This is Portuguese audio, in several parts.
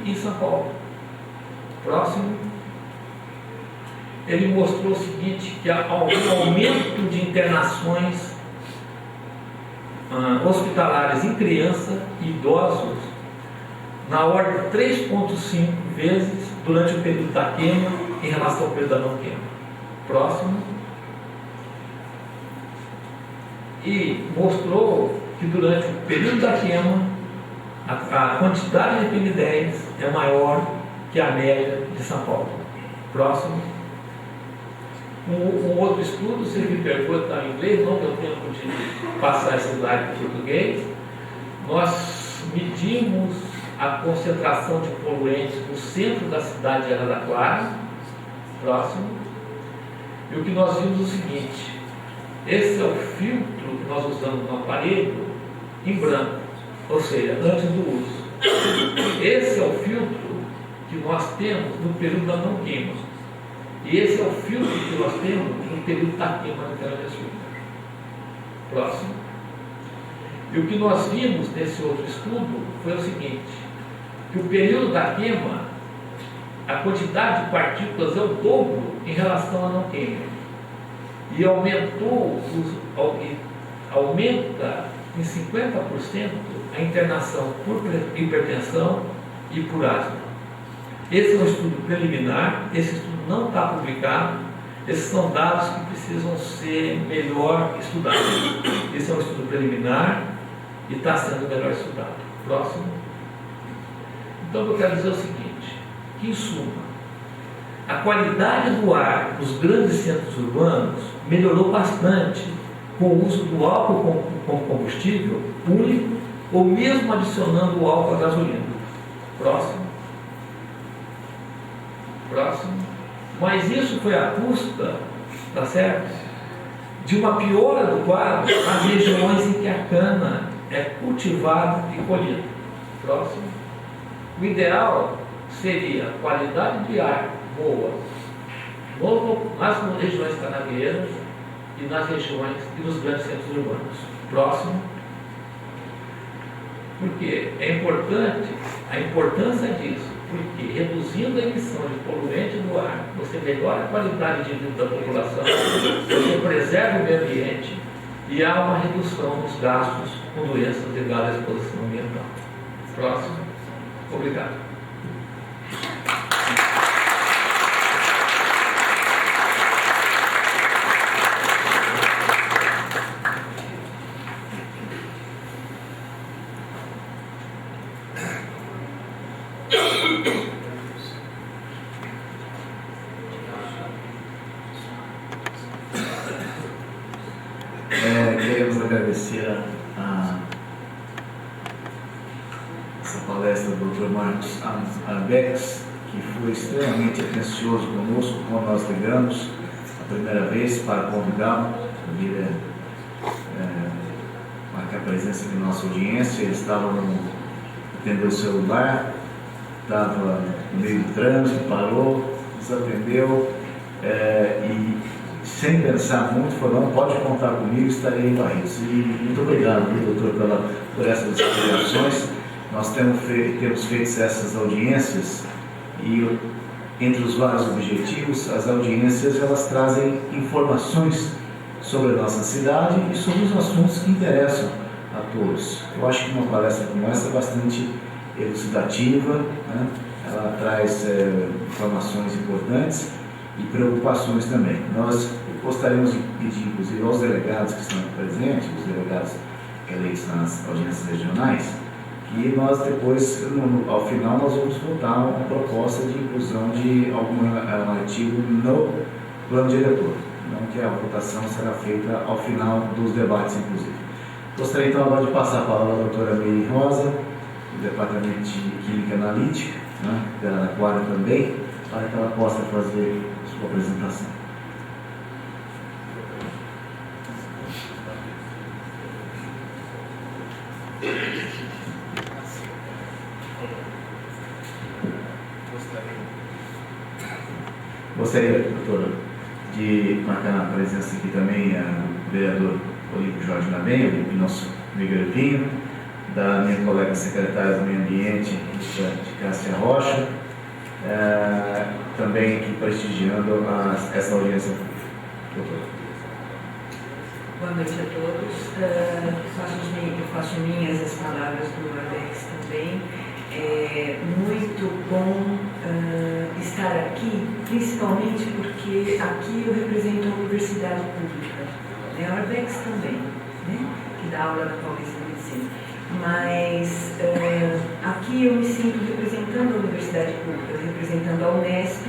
em São Paulo. Próximo. Ele mostrou o seguinte, que há um aumento de internações hospitalares em criança e idosos na ordem de 3,5 vezes durante o período da queima em relação ao período da não queima. Próximo. E mostrou que durante o período da queima a quantidade de PM10 é maior que a média de São Paulo. Próximo. Um outro estudo, se me pergunta, está em inglês, não deu tempo de passar esse slide para português. Nós medimos a concentração de poluentes no centro da cidade de Araraquara. Próximo. E o que nós vimos é o seguinte: esse é o filtro que nós usamos no aparelho em branco, ou seja, antes do uso. Esse é o filtro que nós temos no período da não queima. E esse é o filtro que nós temos no período da queima da cana-de-açúcar. Próximo. E o que nós vimos nesse outro estudo foi o seguinte: que o período da queima, a quantidade de partículas é o dobro em relação à não queima. E aumenta em 50% a internação por hipertensão e por asma. Esse é um estudo preliminar, esse estudo não está publicado, esses são dados que precisam ser melhor estudados. Esse é um estudo preliminar e está sendo melhor estudado. Próximo. Então, eu quero dizer o seguinte, que em suma, a qualidade do ar nos grandes centros urbanos melhorou bastante com o uso do álcool como combustível único ou mesmo adicionando o álcool à gasolina. Próximo. Próximo. Mas isso foi à custa, tá certo? De uma piora do quadro nas regiões em que a cana é cultivada e colhida. Próximo. O ideal seria qualidade de ar boa nas regiões canaveiras e nas regiões e nos grandes centros urbanos. Próximo. Porque é importante a importância disso, porque reduzindo a emissão de poluente do ar, você melhora a qualidade de vida da população, você preserva o meio ambiente e há uma redução nos gastos com doenças ligadas à exposição ambiental. Próximo. Obrigado. Queremos agradecer essa palestra do Dr. Marcos Arbex, que foi extremamente atencioso conosco quando nós ligamos a primeira vez para convidá-lo a vir marcar presença aqui na nossa audiência. Ele estava atendeu o celular, estava no meio do trânsito, parou, nos atendeu e sem pensar muito, falou: não, pode contar comigo, estarei em Barretos. E muito obrigado, doutor, por essas explicações. Nós temos feito essas audiências e, entre os vários objetivos, as audiências elas trazem informações sobre a nossa cidade e sobre os assuntos que interessam a todos. Eu acho que uma palestra como essa é bastante elucidativa, né? Ela traz informações importantes e preocupações também. Nós gostaríamos de pedir, inclusive, aos delegados que estão presentes, os delegados eleitos nas audiências regionais, que nós depois, ao final, nós vamos votar uma proposta de inclusão de algum artigo no plano diretor, não que a votação será feita ao final dos debates, inclusive. Gostaria então agora de passar a palavra à doutora Meire Rosa, do Departamento de Química Analítica, né, da Araraquara também, para que ela possa fazer sua apresentação. Gostaria, doutora, de marcar a presença aqui também do vereador Olímpio Jorge Nabenha, o nosso amigo Elvinho, da minha colega secretária do Meio Ambiente, de Cássia Rocha, também aqui prestigiando essa audiência pública. Boa noite a todos. Eu faço minhas as palavras do Arbex também. É muito bom estar aqui, principalmente porque aqui eu represento a universidade pública, né? O Arbex também, né? Que dá aula na Paulista de Medicina. Mas aqui eu me sinto representando a universidade pública, representando a Unesp,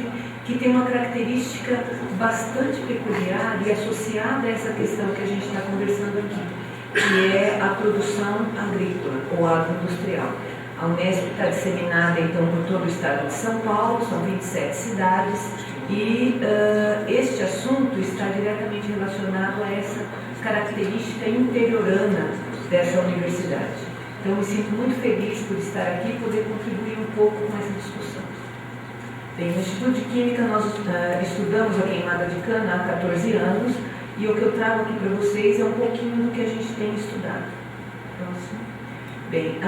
que tem uma característica bastante peculiar e associada a essa questão que a gente está conversando aqui, que é a produção agrícola ou agroindustrial. A Unesp está disseminada, então, por todo o estado de São Paulo, são 27 cidades, e este assunto está diretamente relacionado a essa característica interiorana dessa universidade. Então, eu me sinto muito feliz por estar aqui e poder contribuir um pouco com essa discussão. Bem, no Instituto de Química nós estudamos a queimada de cana há 14 anos e o que eu trago aqui para vocês é um pouquinho do que a gente tem estudado. Próximo. Bem,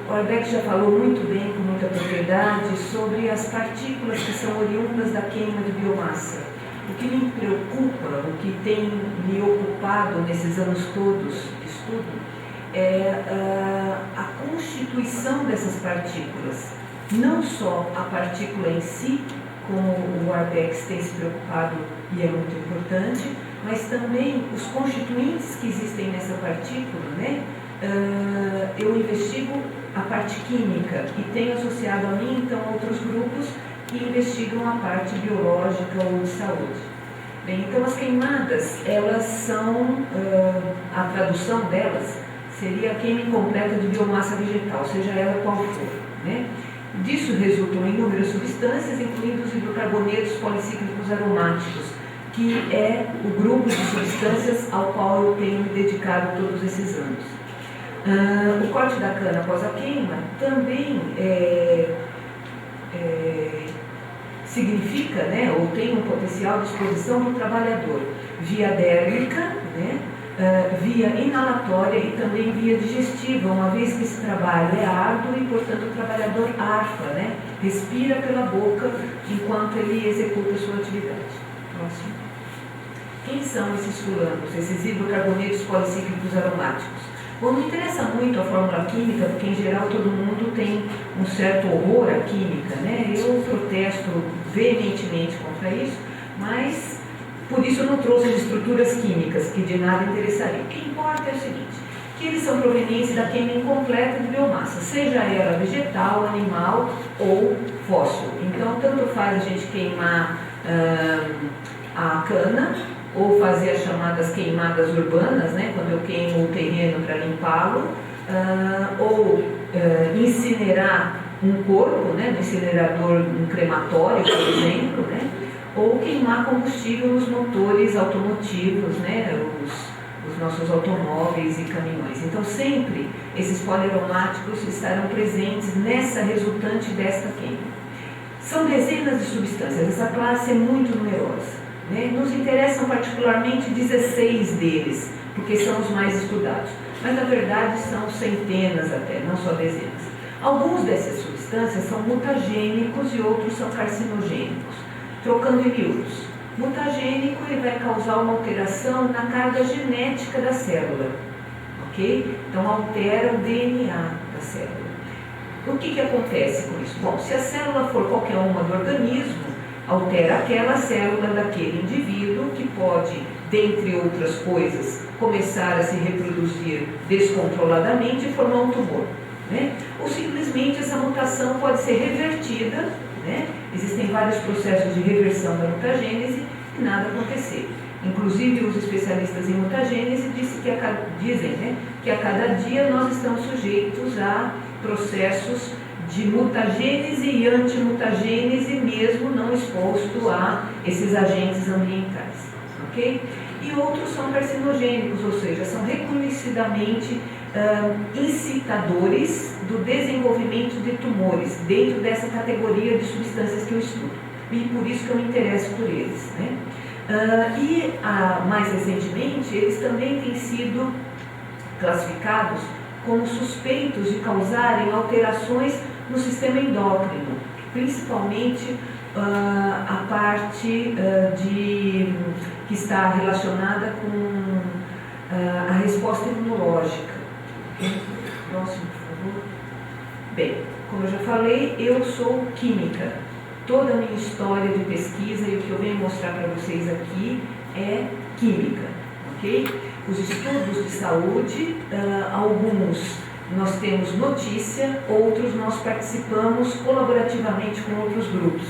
o Arbex já falou muito bem, com muita propriedade, sobre as partículas que são oriundas da queima de biomassa. O que me preocupa, o que tem me ocupado nesses anos todos de estudo, é a constituição dessas partículas. Não só a partícula em si, como o Arbex tem se preocupado e é muito importante, mas também os constituintes que existem nessa partícula, né? Eu investigo a parte química e tenho associado a mim, então, outros grupos que investigam a parte biológica ou de saúde. Bem, então, as queimadas, elas são, a tradução delas seria a queima incompleta de biomassa vegetal, seja ela qual for, né? Disso resultam inúmeras substâncias, incluindo os hidrocarbonetos policíclicos aromáticos, que é o grupo de substâncias ao qual eu tenho me dedicado todos esses anos. O corte da cana após a queima também significa, né, ou tem um potencial de exposição do trabalhador via dérmica, né, via inalatória e também via digestiva, uma vez que esse trabalho é árduo e, portanto, o trabalhador arfa, né, respira pela boca enquanto ele executa a sua atividade. Próximo. Quem são esses fulanos, esses hidrocarbonetos policíclicos aromáticos? Bom, não interessa muito a fórmula química, porque em geral todo mundo tem um certo horror à química, né? Eu protesto veementemente contra isso, mas por isso eu não trouxe as estruturas químicas, que de nada interessariam. O que importa é o seguinte, que eles são provenientes da queima incompleta de biomassa, seja ela vegetal, animal ou fóssil. Então, tanto faz a gente queimar a cana, ou fazer as chamadas queimadas urbanas, né, quando eu queimo o terreno para limpá-lo, ou incinerar um corpo, né, no incinerador, um crematório, por exemplo, né, ou queimar combustível nos motores automotivos, né, os nossos automóveis e caminhões. Então, sempre esses poliaromáticos estarão presentes nessa resultante desta queima. São dezenas de substâncias, essa classe é muito numerosa. Né? Nos interessam particularmente 16 deles, porque são os mais estudados. Mas, na verdade, são centenas até, não só dezenas. Alguns dessas substâncias são mutagênicos e outros são carcinogênicos. Trocando em miúdos. Mutagênico, ele vai causar uma alteração na carga genética da célula. Ok? Então, altera o DNA da célula. O que acontece com isso? Bom, se a célula for qualquer uma do organismo, altera aquela célula daquele indivíduo que pode, dentre outras coisas, começar a se reproduzir descontroladamente e formar um tumor, né? Ou simplesmente essa mutação pode ser revertida, né? Existem vários processos de reversão da mutagênese e nada acontecer. Inclusive os especialistas em mutagênese dizem, né, que a cada dia nós estamos sujeitos a processos de mutagênese e antimutagênese, mesmo não exposto a esses agentes ambientais, ok? E outros são carcinogênicos, ou seja, são reconhecidamente incitadores do desenvolvimento de tumores, dentro dessa categoria de substâncias que eu estudo, e por isso que eu me interesso por eles, né? Mais recentemente, eles também têm sido classificados como suspeitos de causarem alterações no sistema endócrino, principalmente a parte que está relacionada com a resposta imunológica. Próximo, por favor. Bem, como eu já falei, eu sou química. Toda a minha história de pesquisa e o que eu venho mostrar para vocês aqui é química, ok? Os estudos de saúde, alguns nós temos notícia, outros nós participamos colaborativamente com outros grupos.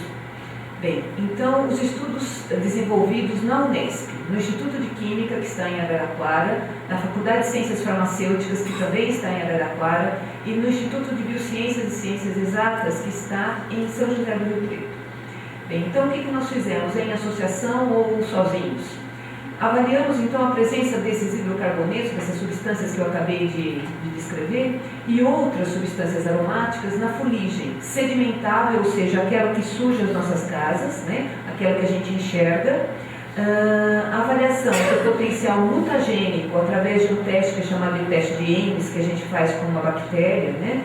Bem, então os estudos desenvolvidos na Unesp, no Instituto de Química, que está em Araraquara, na Faculdade de Ciências Farmacêuticas, que também está em Araraquara, e no Instituto de Biociências e Ciências Exatas, que está em São José do Rio Preto. Bem, então o que nós fizemos em associação ou sozinhos? Avaliamos então a presença desses hidrocarbonetos, dessas substâncias que eu acabei de descrever, e outras substâncias aromáticas na fuligem sedimentável, ou seja, aquela que suja as nossas casas, né? Aquela que a gente enxerga. A avaliação do potencial mutagênico através de um teste que é chamado de teste de Ames, que a gente faz com uma bactéria, né?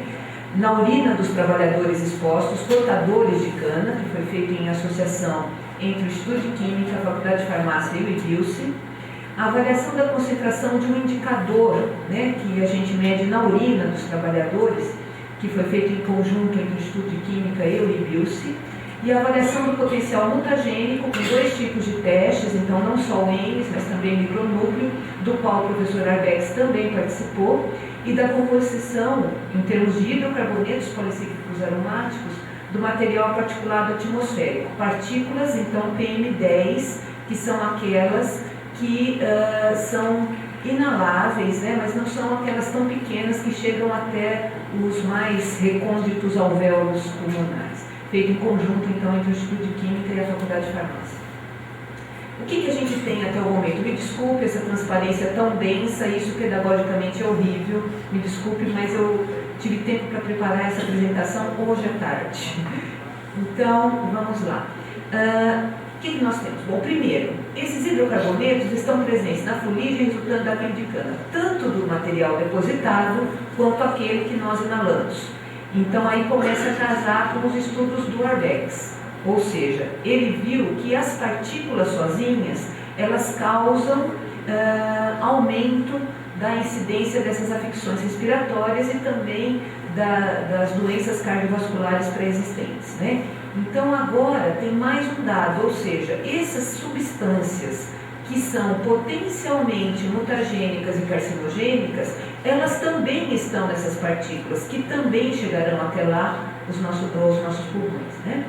Na urina dos trabalhadores expostos, portadores de cana, que foi feito em associação entre o Instituto de Química, a Faculdade de Farmácia e o IBILSE, a avaliação da concentração de um indicador, né, que a gente mede na urina dos trabalhadores, que foi feito em conjunto entre o Instituto de Química e o IBILSE, e a avaliação do potencial mutagênico com 2 tipos de testes, então não só o Ames, mas também o micronúcleo, do qual o professor Arbex também participou, e da composição, em termos de hidrocarbonetos policíclicos aromáticos, do material particulado atmosférico, partículas, então PM10, que são aquelas que são inaláveis, né, mas não são aquelas tão pequenas que chegam até os mais recônditos alvéolos pulmonares, feito em conjunto então entre o Instituto de Química e a Faculdade de Farmácia. O que a gente tem até o momento? Me desculpe essa transparência tão densa, isso pedagogicamente é horrível, me desculpe, mas eu tive tempo para preparar essa apresentação hoje à tarde. Então, vamos lá. O que nós temos? Bom, primeiro, esses hidrocarbonetos estão presentes na fuligem resultante da queima de cana, tanto do material depositado quanto aquele que nós inalamos. Então, aí começa a casar com os estudos do Arbex. Ou seja, ele viu que as partículas sozinhas, elas causam aumento da incidência dessas afecções respiratórias e também das doenças cardiovasculares pré-existentes, né? Então agora tem mais um dado, ou seja, essas substâncias que são potencialmente mutagênicas e carcinogênicas, elas também estão nessas partículas, que também chegarão até lá os nossos pulmões, né?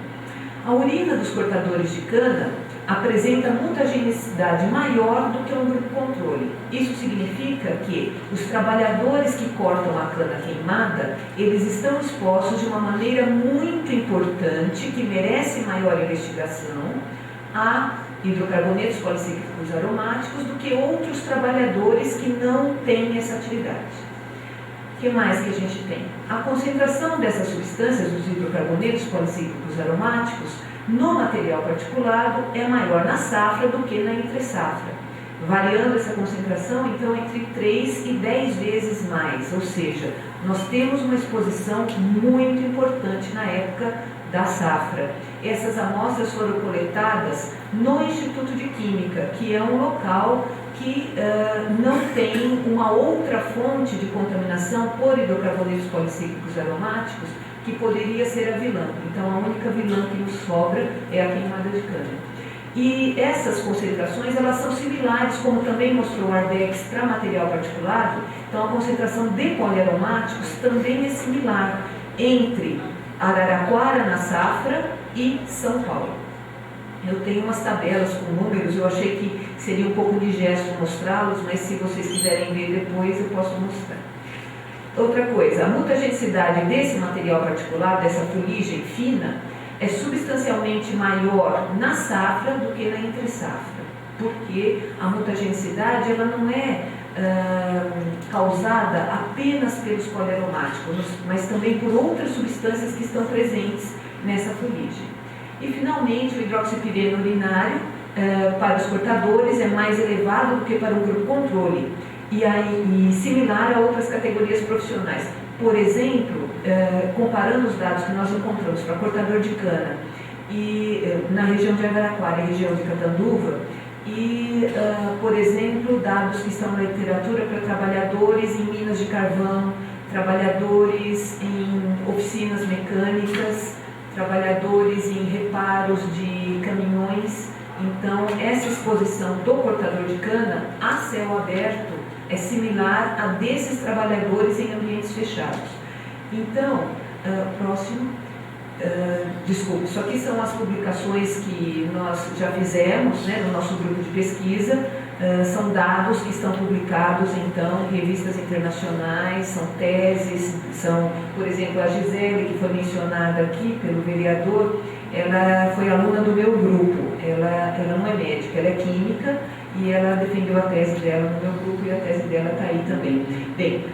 A urina dos cortadores de cana apresenta mutagenicidade maior do que um grupo controle. Isso significa que os trabalhadores que cortam a cana queimada, eles estão expostos de uma maneira muito importante, que merece maior investigação, a hidrocarbonetos policíclicos aromáticos do que outros trabalhadores que não têm essa atividade. O que mais que a gente tem? A concentração dessas substâncias, dos hidrocarbonetos policíclicos aromáticos, no material particulado é maior na safra do que na entre-safra, variando essa concentração então entre 3 e 10 vezes mais, ou seja, nós temos uma exposição muito importante na época da safra. Essas amostras foram coletadas no Instituto de Química, que é um local que não tem uma outra fonte de contaminação por hidrocarbonetos policíclicos aromáticos que poderia ser a vilã. Então a única vilã que nos sobra é a queimada de cana. E essas concentrações, elas são similares, como também mostrou o Arbex, para material particulado. Então a concentração de poliaromáticos também é similar entre Araraquara na safra e São Paulo. Eu tenho umas tabelas com números, eu achei que seria um pouco de gesto mostrá-los, mas se vocês quiserem ver depois eu posso mostrar. Outra coisa, a mutagenicidade desse material particular, dessa fuligem fina, é substancialmente maior na safra do que na entre-safra, porque a mutagenicidade ela não é causada apenas pelos poliaromáticos, mas também por outras substâncias que estão presentes nessa fuligem. E finalmente o hidroxipireno urinário para os cortadores é mais elevado do que para o grupo controle. e similar a outras categorias profissionais. Por exemplo, comparando os dados que nós encontramos para cortador de cana e na região de Araraquara e região de Catanduva, e, por exemplo, dados que estão na literatura para trabalhadores em minas de carvão, trabalhadores em oficinas mecânicas, trabalhadores em reparos de caminhões. Então, essa exposição do cortador de cana a céu aberto é similar a desses trabalhadores em ambientes fechados. Então, próximo. Desculpe, isso aqui são as publicações que nós já fizemos, né, no nosso grupo de pesquisa. São dados que estão publicados, então, em revistas internacionais, são teses, são, por exemplo, a Gisele, que foi mencionada aqui pelo vereador, ela foi aluna do meu grupo, ela não é médica, ela é química, e ela defendeu a tese dela no meu grupo, e a tese dela está aí também. Bem,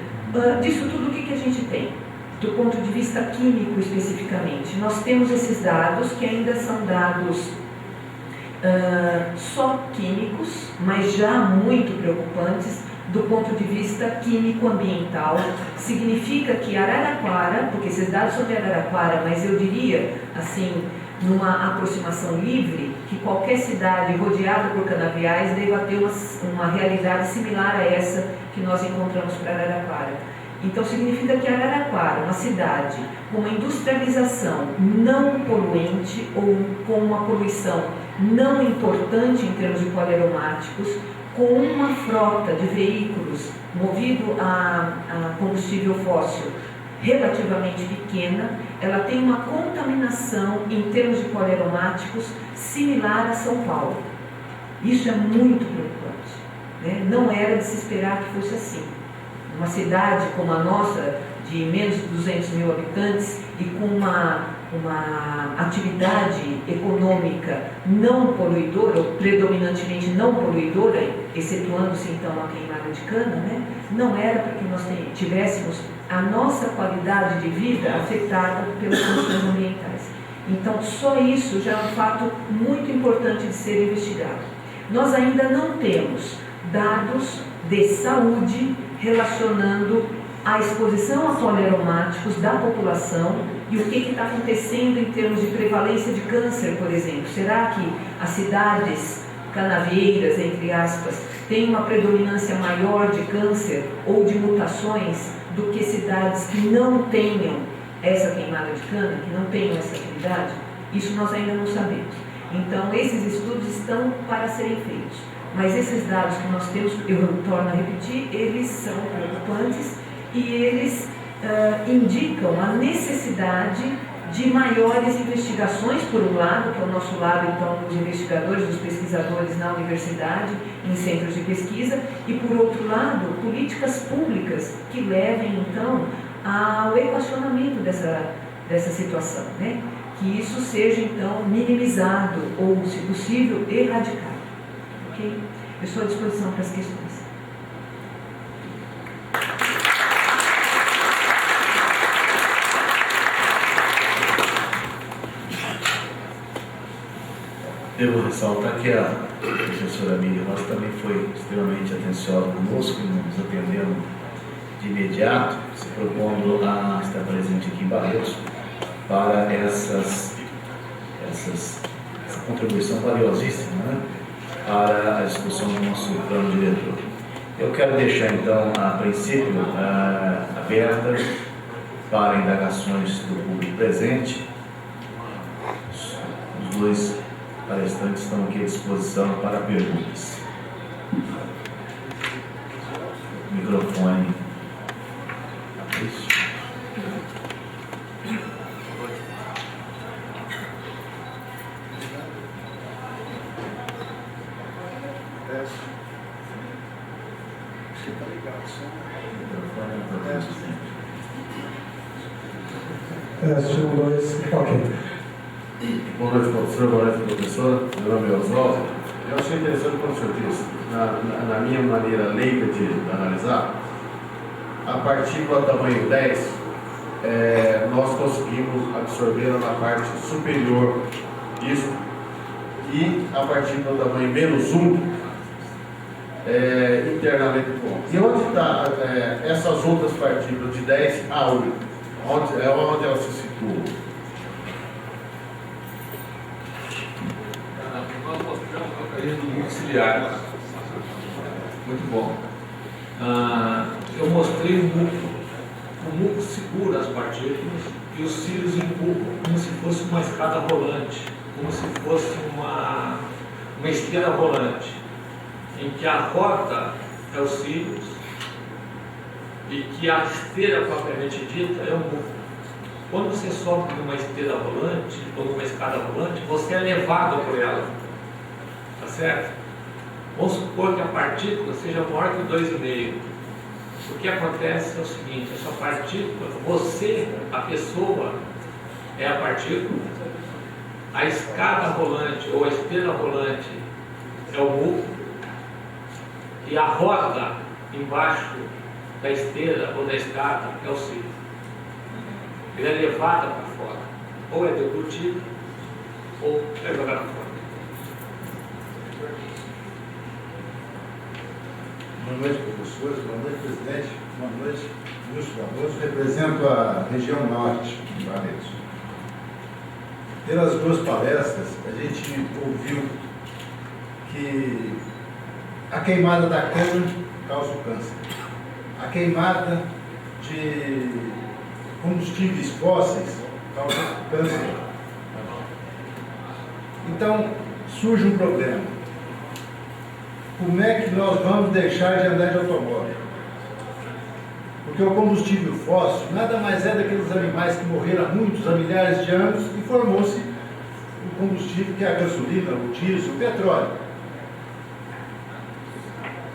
disso tudo o que a gente tem? Do ponto de vista químico especificamente, nós temos esses dados que ainda são dados só químicos, mas já muito preocupantes do ponto de vista químico-ambiental. Significa que Araraquara, porque esses dados são de Araraquara, mas eu diria, assim, numa aproximação livre, que qualquer cidade rodeada por canaviais deva ter uma realidade similar a essa que nós encontramos para Araraquara. Então, significa que Araraquara, uma cidade com uma industrialização não poluente ou com uma poluição não importante em termos de poliaromáticos, com uma frota de veículos movido a combustível fóssil relativamente pequena, ela tem uma contaminação em termos de poliaromáticos similar a São Paulo. Isso é muito preocupante, né? Não era de se esperar que fosse assim. Uma cidade como a nossa, de menos de 200 mil habitantes e com uma atividade econômica não poluidora, ou predominantemente não poluidora, excetuando-se então a queimada de cana, né? Não era para que nós tivéssemos a nossa qualidade de vida afetada pelas condições ambientais. Então, só isso já é um fato muito importante de ser investigado. Nós ainda não temos dados de saúde relacionando a exposição a poliaromáticos da população e o que está acontecendo em termos de prevalência de câncer, por exemplo. Será que as cidades canavieiras, entre aspas, têm uma predominância maior de câncer ou de mutações do que cidades que não tenham essa queimada de cana, que não tenham essa atividade? Isso nós ainda não sabemos. Então, esses estudos estão para serem feitos. Mas esses dados que nós temos, eu torno a repetir, eles são preocupantes e eles indicam a necessidade de maiores investigações, por um lado, que é o nosso lado, então, dos investigadores, dos pesquisadores na universidade, em centros de pesquisa, e, por outro lado, políticas públicas que levem, então, ao equacionamento dessa situação, né? Que isso seja, então, minimizado ou, se possível, erradicado. Ok? Eu estou à disposição para as questões. Devo ressaltar que a professora Miriam Rocha também foi extremamente atenciosa conosco, nos atendendo de imediato, se propondo a estar presente aqui em Barretos para essa contribuição valiosíssima, né, para a discussão do nosso plano diretor. Eu quero deixar então, a princípio, aberta para indagações do público presente. Os dois palestrantes estão aqui à disposição para perguntas. Microfone. Ok. Boa noite, professor. Boa noite, professor. Meu nome é Oswaldo. Eu achei interessante, professor, que na minha maneira leiga de analisar, a partícula tamanho 10, nós conseguimos absorvê-la na parte superior, isso, e a partícula tamanho menos 1, internamente bom. E onde está essas outras partículas de 10 a 8? Onde elas se situam? Nós mostramos o mecanismo do núcleo ciliar. Muito bom. Eu mostrei o núcleo. O núcleo segura as partículas e os cílios empurram, como se fosse uma escada rolante, como se fosse uma esteira rolante, em que a roda é os cílios e que a esteira propriamente dita é o núcleo. Quando você sobe numa esteira rolante ou numa escada rolante, você é levado por ela, tá certo? Vamos supor que a partícula seja maior que 2,5. O que acontece é o seguinte: essa partícula, você, a pessoa, é a partícula, a escada rolante ou a esteira rolante é o núcleo, e a roda embaixo da esteira ou da escada é o cílio. Ele é levada para fora, ou é deglutido, ou é jogado fora. Boa noite, professores. Boa noite, presidente. Boa noite, Lúcio Barroso. Represento a região norte de Barretos. Pelas duas palestras, a gente ouviu que a queimada da cana causa o câncer. A queimada de combustíveis fósseis causa câncer. Então, surge um problema. Como é que nós vamos deixar de andar de automóvel? Porque o combustível fóssil nada mais é daqueles animais que morreram há muitos, há milhares de anos, e formou-se o combustível que é a gasolina, o diesel, o petróleo.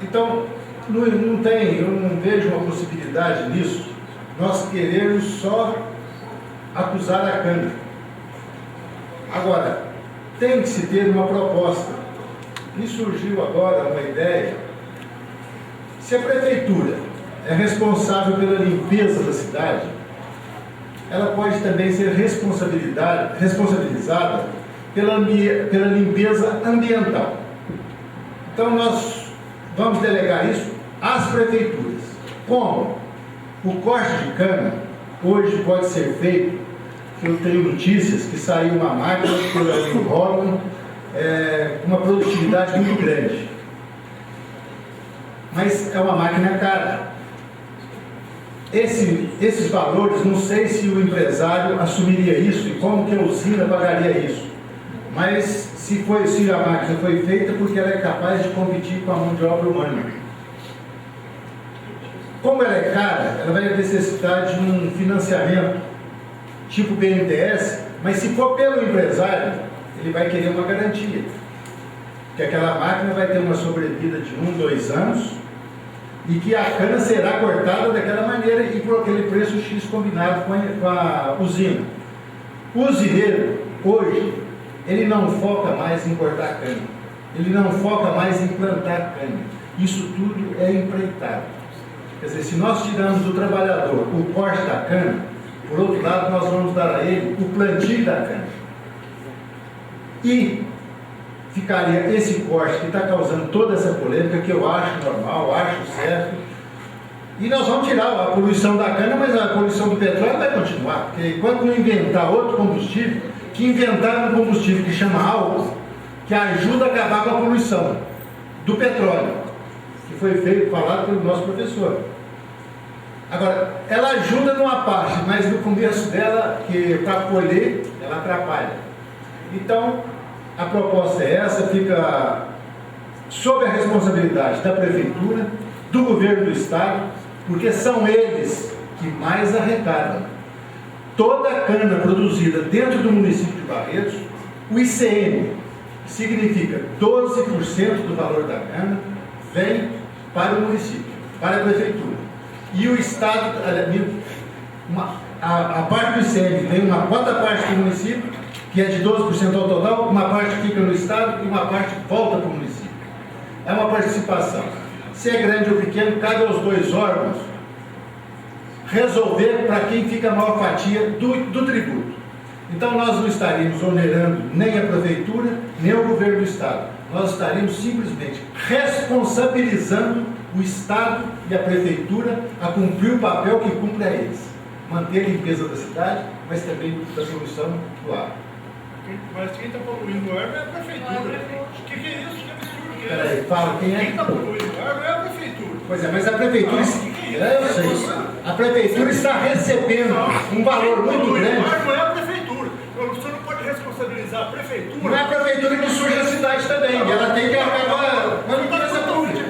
Então, eu não vejo uma possibilidade nisso, nós queremos só acusar a cana. Agora, tem que se ter uma proposta. Me surgiu agora uma ideia: se a prefeitura é responsável pela limpeza da cidade, ela pode também ser responsabilizada pela limpeza ambiental. Então nós vamos delegar isso às prefeituras. Como? O corte de cana hoje pode ser feito, eu tenho notícias que saiu uma máquina pela Roland, uma produtividade muito grande, mas é uma máquina cara. Esses valores, não sei se o empresário assumiria isso e como que a usina pagaria isso, mas se a máquina foi feita, porque ela é capaz de competir com a mão de obra humana. Como ela é cara, ela vai necessitar de um financiamento tipo BNDES, mas se for pelo empresário, ele vai querer uma garantia, que aquela máquina vai ter uma sobrevida de 1, 2 anos e que a cana será cortada daquela maneira e por aquele preço X combinado com a usina. O usineiro, hoje, ele não foca mais em cortar cana, ele não foca mais em plantar cana. Isso tudo é empreitado. Quer dizer, se nós tiramos do trabalhador o corte da cana, por outro lado, nós vamos dar a ele o plantio da cana. E ficaria esse corte que está causando toda essa polêmica, que eu acho normal, acho certo. E nós vamos tirar a poluição da cana, mas a poluição do petróleo vai continuar. Porque enquanto não inventar outro combustível, que inventaram um combustível que chama álcool, que ajuda a acabar com a poluição do petróleo, que foi falado pelo nosso professor. Agora, ela ajuda numa parte, mas no começo dela, que para colher, ela atrapalha. Então, a proposta é essa, fica sob a responsabilidade da prefeitura, do governo do estado, porque são eles que mais arrecadam. Toda a cana produzida dentro do município de Barretos, o ICM, que significa 12% do valor da cana, vem para o município, para a prefeitura. E o estado, a parte do ICM tem uma quarta parte do município, que é de 12% ao total, uma parte fica no estado e uma parte volta para o município. É uma participação. Se é grande ou pequeno, cabe aos dois órgãos resolver para quem fica a maior fatia do tributo. Então nós não estaríamos onerando nem a prefeitura, nem o governo do estado. nós estaríamos simplesmente responsabilizando o Estado e a Prefeitura a cumprir o papel que cumpre a eles. Manter a limpeza da cidade, mas também da poluição do ar. Mas quem está poluindo o ar não é a Prefeitura. O que é isso? Que absurdo que é Peraí, esse? fala, quem é? Quem está poluindo o ar não é a Prefeitura. Pois é, mas a Prefeitura, eu sei, a Prefeitura está recebendo um valor muito grande. O ar não é a Prefeitura. O senhor não pode responsabilizar a Prefeitura. Não é a Prefeitura que suja a cidade também, ela tem que acabar uma limpeza pública.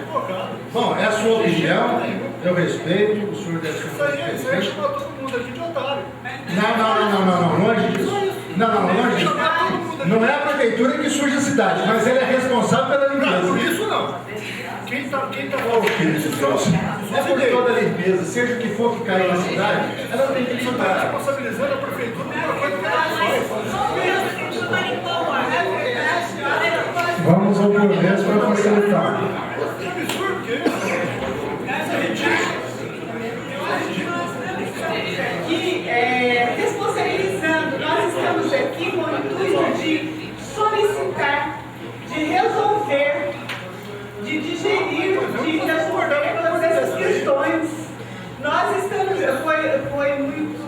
Bom, é a sua opinião, eu respeito, o senhor deve ser Isso aí é respeito. chamar todo mundo aqui de otário. Não, longe disso. Longe disso. Não é a Prefeitura que suja a cidade, mas ela é responsável pela Não, por limpeza. isso não. Quem tá Oh, filho de Deus, é por toda a limpeza, seja o que for que cair na cidade, ela tem que está limpar. responsabilizando a Prefeitura por uma coisa que ela faz. Vamos ao progresso para facilitar. Que absurdo que é isso? É ridículo. Responsabilizando, nós estamos aqui com o intuito de solicitar, de resolver, de digerir, de responder todas essas questões. Nós estamos, foi muito...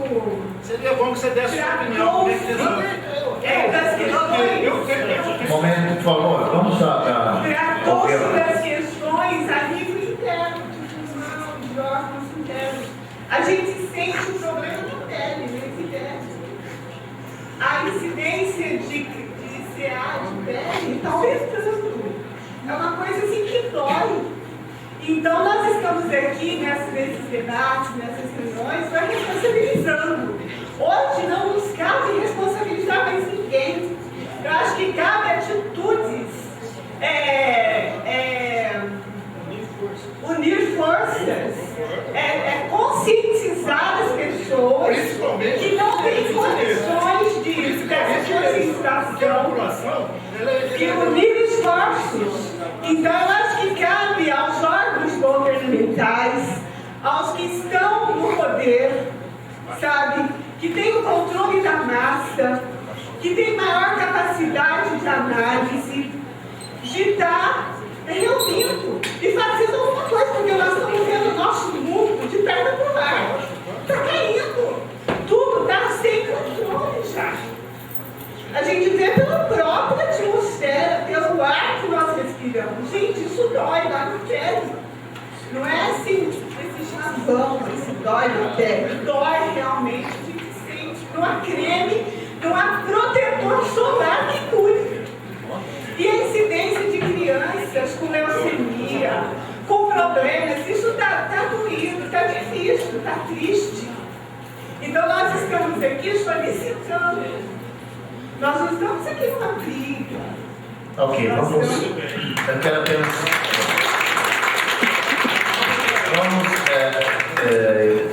Seria bom que você desse sua opinião. Como é que resolve? das questões... Momento, por favor, vamos a Tratou-se das questões a nível interno, de pulmão, de órgãos internos. A gente sente o problema na pele, nesse interno. A incidência de CA de pele está aumentando. É uma coisa assim que dói. Então, nós estamos aqui nesses debates, nessas reuniões, para responsabilizando. Hoje não nos cabe responsabilizar mais ninguém. Eu acho que cabe atitudes, unir forças, conscientizar as pessoas que não têm condições dessa conscientização e unir esforços. Então, eu acho que cabe aos órgãos governamentais, aos que estão no poder, sabe, que têm o controle da massa, que têm maior capacidade de análise, de estar reunindo e fazendo alguma coisa, porque nós estamos vendo o nosso mundo de perna para o ar. Está caindo. Tudo está sem controle já. A gente vê pela própria atmosfera, pelo ar que nós respiramos. Gente, isso dói lá na pele. Não é assim, esse chavão, esse dói na pele. Dói realmente, a gente sente. Não há creme, não há protetor solar que cure. E a incidência de crianças com leucemia, com problemas, isso está doído, está difícil, está triste. Então nós estamos aqui solicitando. Nós não estamos aqui numa briga. Ok, eu quero apenas.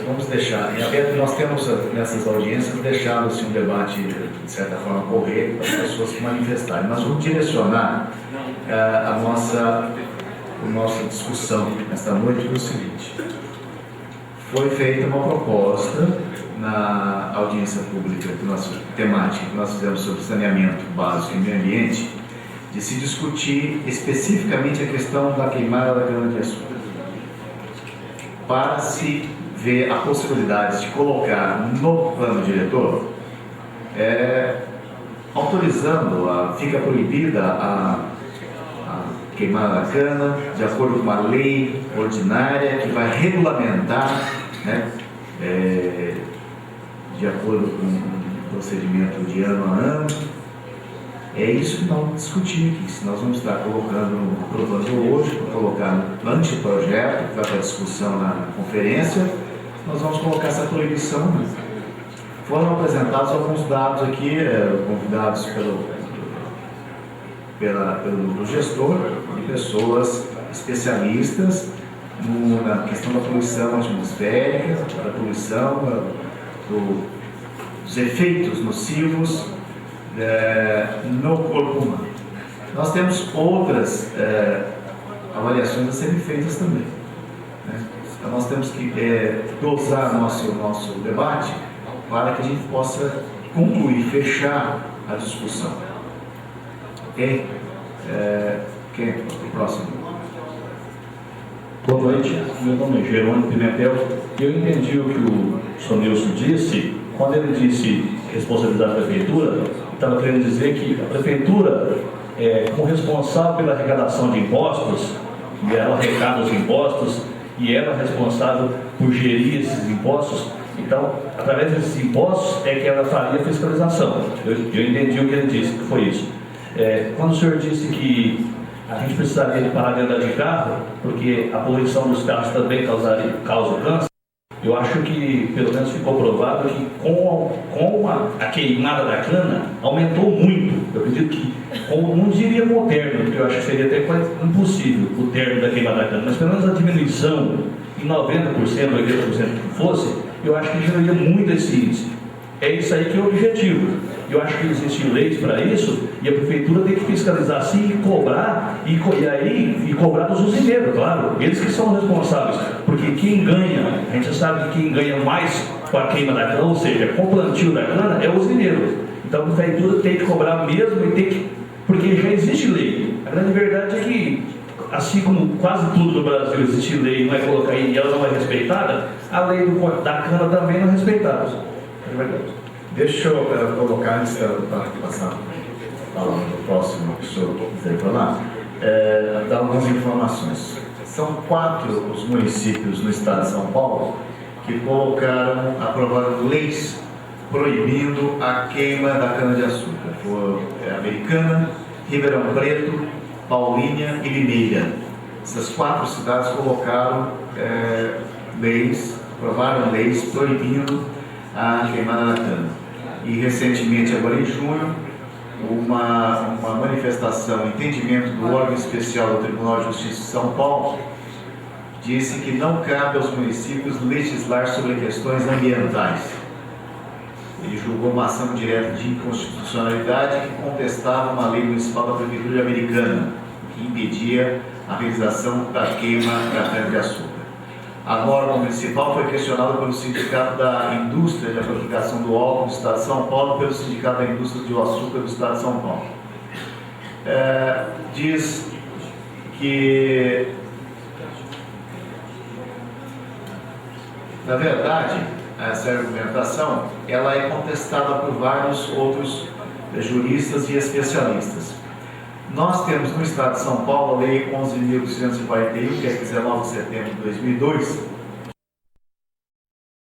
Vamos deixar em aberto. Nós temos nessas audiências deixado assim, um debate, de certa forma, correr para as pessoas se manifestarem. Nós vamos direcionar a nossa discussão esta noite para o seguinte: foi feita uma proposta na audiência pública temática que nós fizemos sobre saneamento básico e meio ambiente, de se discutir especificamente a questão da queimada da cana-de-açúcar, para se ver a possibilidade de colocar no plano diretor, autorizando, fica proibida a queimada da cana, de acordo com uma lei ordinária que vai regulamentar, né, de acordo com o procedimento de ano a ano. É isso que nós vamos discutir aqui. Se nós vamos estar provando hoje, para colocar no anteprojeto, que vai para discussão na conferência, nós vamos colocar essa proibição. Né? Foram apresentados alguns dados aqui, convidados pelo gestor, de pessoas especialistas na questão da poluição atmosférica, da poluição, dos efeitos nocivos no corpo humano. Nós temos outras avaliações a serem feitas também. Né? Então nós temos que dosar nosso debate para que a gente possa concluir, fechar a discussão. Ok? Quem? O próximo. Boa noite, meu nome é Jerônimo Pimentel. Eu entendi o que o senhor Nilson disse. Quando ele disse responsabilizar a prefeitura, estava querendo dizer que a prefeitura, como responsável pela arrecadação de impostos, e ela arrecada os impostos, e ela é responsável por gerir esses impostos, então, através desses impostos é que ela faria a fiscalização. Eu entendi o que ele disse, que foi isso. Quando o senhor disse que a gente precisaria de parar de andar de carro, porque a poluição dos carros também causa câncer, eu acho que, pelo menos ficou provado que com a queimada da cana, aumentou muito. Eu acredito que, não diria com o término, porque eu acho que seria até quase impossível o término da queimada da cana, mas pelo menos a diminuição em 90%, 80% que fosse, eu acho que diminuiria muito esse índice. É isso aí que é o objetivo. Eu acho que existem leis para isso e a prefeitura tem que fiscalizar sim e cobrar, e cobrar dos usineiros, claro, eles que são responsáveis, porque quem ganha, a gente sabe que quem ganha mais com a queima da cana, ou seja, com o plantio da cana, é o usineiro. Então a prefeitura tem que cobrar mesmo porque já existe lei. A grande verdade é que, assim como quase tudo no Brasil existe lei, não é colocar aí e ela não é respeitada, a lei da cana também não é respeitada. É verdade. Deixa eu colocar, antes para passar a palavra do próximo que o senhor quiser falar, dar algumas informações. São 4 os municípios no estado de São Paulo que aprovaram leis proibindo a queima da cana-de-açúcar. Foi Americana, Ribeirão Preto, Paulínia e Limeira. Essas 4 cidades aprovaram leis proibindo a queimada da cana. E recentemente, agora em junho, uma manifestação, entendimento do órgão especial do Tribunal de Justiça de São Paulo, disse que não cabe aos municípios legislar sobre questões ambientais. Ele julgou uma ação direta de inconstitucionalidade que contestava uma lei municipal da Prefeitura de Americana, que impedia a realização da queima da cana-de-açúcar. A norma municipal foi questionada pelo Sindicato da Indústria de Fabricação do Álcool do Estado de São Paulo e pelo Sindicato da Indústria do Açúcar do Estado de São Paulo. Diz que, na verdade, essa argumentação ela é contestada por vários outros juristas e especialistas. Nós temos no Estado de São Paulo a Lei 11.241, que é 19 de setembro de 2002,